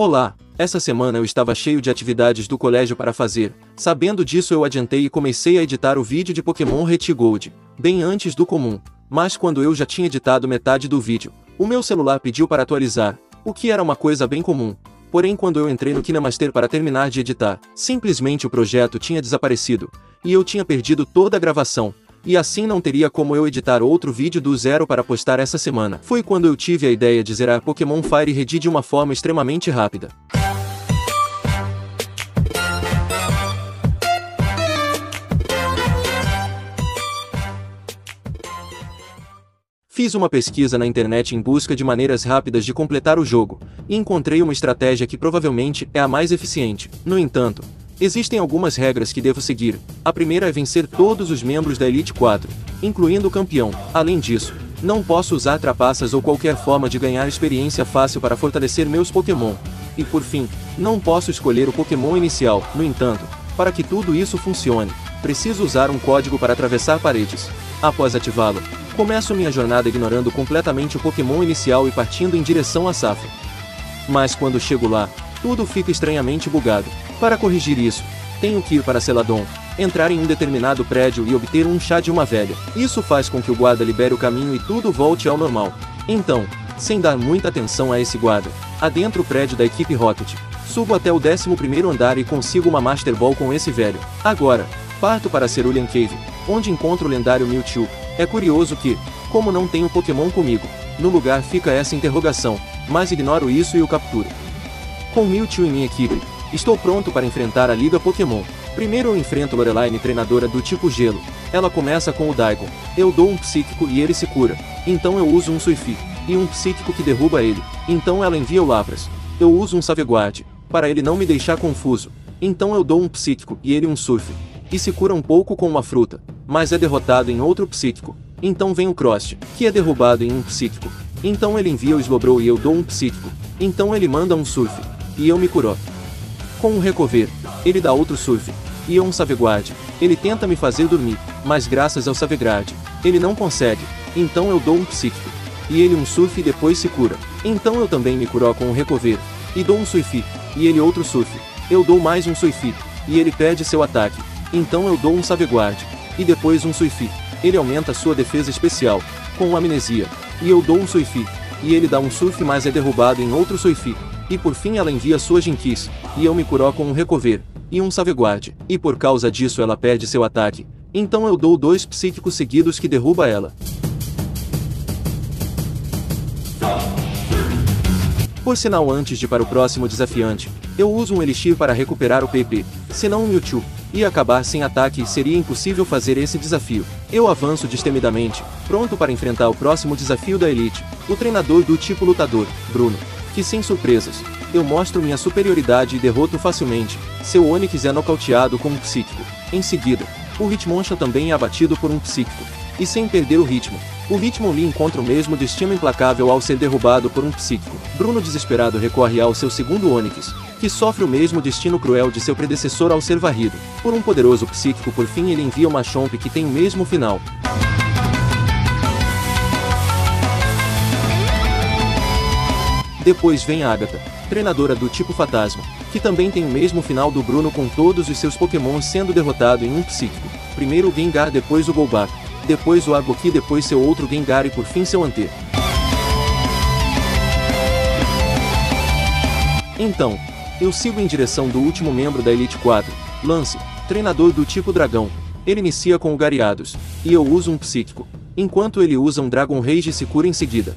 Olá! Essa semana eu estava cheio de atividades do colégio para fazer. Sabendo disso eu adiantei e comecei a editar o vídeo de Pokémon Red Gold, bem antes do comum. Mas quando eu já tinha editado metade do vídeo, o meu celular pediu para atualizar, o que era uma coisa bem comum. Porém quando eu entrei no KineMaster para terminar de editar, simplesmente o projeto tinha desaparecido, e eu tinha perdido toda a gravação. E assim não teria como eu editar outro vídeo do zero para postar essa semana. Foi quando eu tive a ideia de zerar Pokémon Fire Red de uma forma extremamente rápida. Fiz uma pesquisa na internet em busca de maneiras rápidas de completar o jogo, e encontrei uma estratégia que provavelmente é a mais eficiente. No entanto, existem algumas regras que devo seguir. A primeira é vencer todos os membros da Elite 4, incluindo o campeão. Além disso, não posso usar trapaças ou qualquer forma de ganhar experiência fácil para fortalecer meus Pokémon. E por fim, não posso escolher o Pokémon inicial. No entanto, para que tudo isso funcione, preciso usar um código para atravessar paredes. Após ativá-lo, começo minha jornada ignorando completamente o Pokémon inicial e partindo em direção a Safra. Mas quando chego lá, tudo fica estranhamente bugado. Para corrigir isso, tenho que ir para Celadon, entrar em um determinado prédio e obter um chá de uma velha. Isso faz com que o guarda libere o caminho e tudo volte ao normal. Então, sem dar muita atenção a esse guarda, adentro o prédio da equipe Rocket, subo até o 11º andar e consigo uma Master Ball com esse velho. Agora, parto para Cerulean Cave, onde encontro o lendário Mewtwo. É curioso que, como não tenho Pokémon comigo, no lugar fica essa interrogação, mas ignoro isso e o capturo. Com Mewtwo em minha equipe, estou pronto para enfrentar a Liga Pokémon. Primeiro eu enfrento Lorelai, treinadora do tipo Gelo. Ela começa com o Daigon. Eu dou um Psíquico e ele se cura. Então eu uso um Suifi, e um Psíquico que derruba ele. Então ela envia o Lapras. Eu uso um Safeguard, para ele não me deixar confuso. Então eu dou um Psíquico e ele um Surf. E se cura um pouco com uma fruta, mas é derrotado em outro Psíquico. Então vem o Crost, que é derrubado em um Psíquico. Então ele envia o Slowbro e eu dou um Psíquico. Então ele manda um Surf, e eu me curo. Com um Recover, ele dá outro Surf, e eu um Safeguard. Ele tenta me fazer dormir, mas graças ao Safeguard, ele não consegue. Então eu dou um Psíquico, e ele um Surf e depois se cura. Então eu também me curo com um Recover, e dou um Suifi, e ele outro Surf. Eu dou mais um Suifi, e ele perde seu ataque. Então eu dou um Safeguard, e depois um Suifi. Ele aumenta sua defesa especial, com Amnesia. E eu dou um Suifi, e ele dá um Surf mas é derrubado em outro Suifi. E por fim ela envia sua Jinkies, e eu me curo com um Recover, e um Safeguard. E por causa disso ela perde seu ataque. Então eu dou 2 Psíquicos seguidos que derruba ela. Por sinal, antes de ir para o próximo desafiante, eu uso um Elixir para recuperar o PP, senão um Mewtwo ia acabar sem ataque e seria impossível fazer esse desafio. Eu avanço destemidamente, pronto para enfrentar o próximo desafio da Elite, o treinador do tipo lutador, Bruno, que sem surpresas, eu mostro minha superioridade e derroto facilmente. Seu Onix é nocauteado com um Psíquico. Em seguida, o Hitmonchan também é abatido por um Psíquico. E sem perder o ritmo, o Hitmonlee encontra o mesmo destino implacável ao ser derrubado por um Psíquico. Bruno desesperado recorre ao seu segundo Onix, que sofre o mesmo destino cruel de seu predecessor ao ser varrido por um poderoso Psíquico. Por fim ele envia uma Chomp que tem o mesmo final. Depois vem a Agatha, treinadora do tipo Fantasma, que também tem o mesmo final do Bruno com todos os seus Pokémon sendo derrotado em um Psíquico. Primeiro o Gengar, depois o Golbat, depois o Agoki, depois seu outro Gengar e por fim seu Ante. Então, eu sigo em direção do último membro da Elite 4, Lance, treinador do tipo Dragão. Ele inicia com o Gyarados, e eu uso um Psíquico, enquanto ele usa um Dragon Rage e se cura em seguida.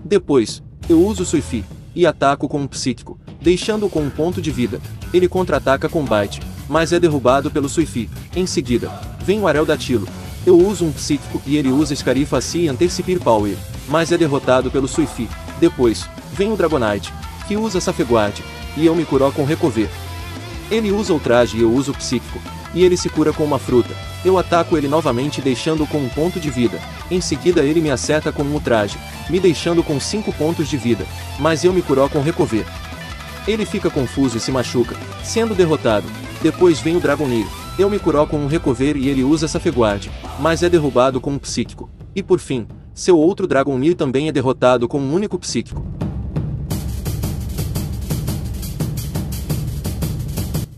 Depois, eu uso Suifi, e ataco com um Psíquico, deixando-o com um ponto de vida. Ele contra-ataca com Bite, mas é derrubado pelo Suifi. Em seguida, vem o Aerodactylo. Eu uso um Psíquico e ele usa Scarifacy e Antecipir Power, mas é derrotado pelo Suifi. Depois, vem o Dragonite, que usa Safeguard, e eu me curo com Recover. Ele usa o traje e eu uso o Psíquico, e ele se cura com uma fruta. Eu ataco ele novamente deixando-o com um ponto de vida. Em seguida ele me acerta com um ultraje, me deixando com 5 pontos de vida, mas eu me curo com Recover. Ele fica confuso e se machuca, sendo derrotado. Depois vem o Dragoneer. Eu me curo com um Recover e ele usa Safeguard, mas é derrubado com um Psíquico. E por fim, seu outro Dragoneer também é derrotado com um único Psíquico.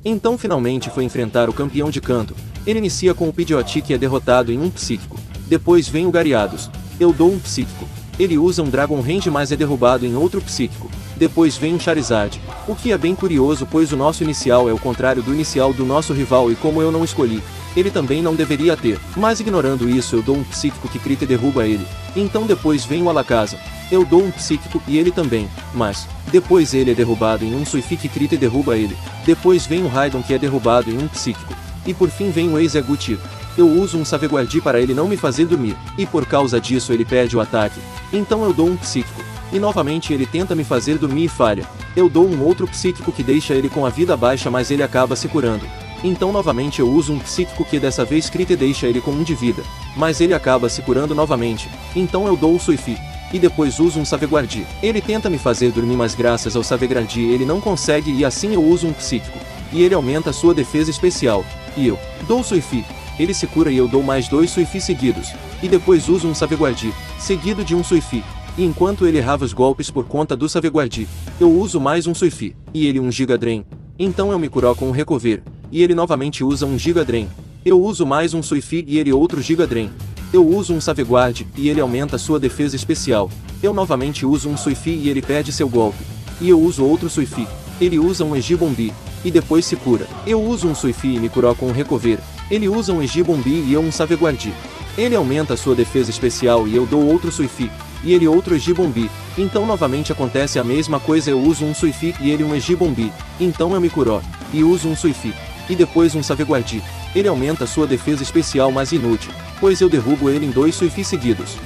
Então finalmente foi enfrentar o campeão de canto. Ele inicia com o Pidgeotto que é derrotado em um psíquico. Depois vem o Gyarados. Eu dou um psíquico. Ele usa um Dragon Range mas é derrubado em outro psíquico. Depois vem um Charizard. O que é bem curioso pois o nosso inicial é o contrário do inicial do nosso rival e como eu não escolhi, ele também não deveria ter. Mas ignorando isso eu dou um psíquico que crita e derruba ele. Então depois vem o Alakazam. Eu dou um psíquico e ele também, mas depois ele é derrubado em um Suifi que crita e derruba ele. Depois vem o Raidon que é derrubado em um psíquico. E por fim vem o Exeggutor. Eu uso um Saveguardi para ele não me fazer dormir, e por causa disso ele perde o ataque. Então eu dou um psíquico. E novamente ele tenta me fazer dormir e falha. Eu dou um outro psíquico que deixa ele com a vida baixa mas ele acaba se curando. Então novamente eu uso um psíquico que dessa vez crita e deixa ele com 1 de vida. Mas ele acaba se curando novamente. Então eu dou o Suifi. E depois uso um Saveguardi. Ele tenta me fazer dormir mas graças ao Saveguardi ele não consegue e assim eu uso um psíquico. E ele aumenta sua defesa especial. E eu dou o Suifi. Ele se cura e eu dou mais 2 Suifi seguidos. E depois uso um Saveguardi, seguido de um Suifi. E enquanto ele errava os golpes por conta do Saveguardi, eu uso mais um Suifi. E ele um Giga Drain. Então eu me curo com um Recover. E ele novamente usa um Giga Drain. Eu uso mais um Suifi e ele outro Giga Drain. Eu uso um Saveguardi e ele aumenta sua defesa especial. Eu novamente uso um Suifi e ele perde seu golpe. E eu uso outro Suifi. Ele usa um Egibombi. E depois se cura. Eu uso um Suifi e me curo com um Recover. Ele usa um Egibombi e eu um Saveguardi. Ele aumenta sua defesa especial e eu dou outro Suifi. E ele outro Egibombi. Então novamente acontece a mesma coisa, eu uso um Suifi e ele um Egibombi. Então eu me curo. E uso um Suifi. E depois um Saveguardi. Ele aumenta sua defesa especial mas inútil, pois eu derrubo ele em 2 Suifi seguidos.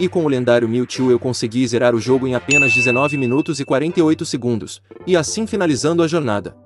E com o lendário Mewtwo eu consegui zerar o jogo em apenas 19 minutos e 48 segundos, e assim finalizando a jornada.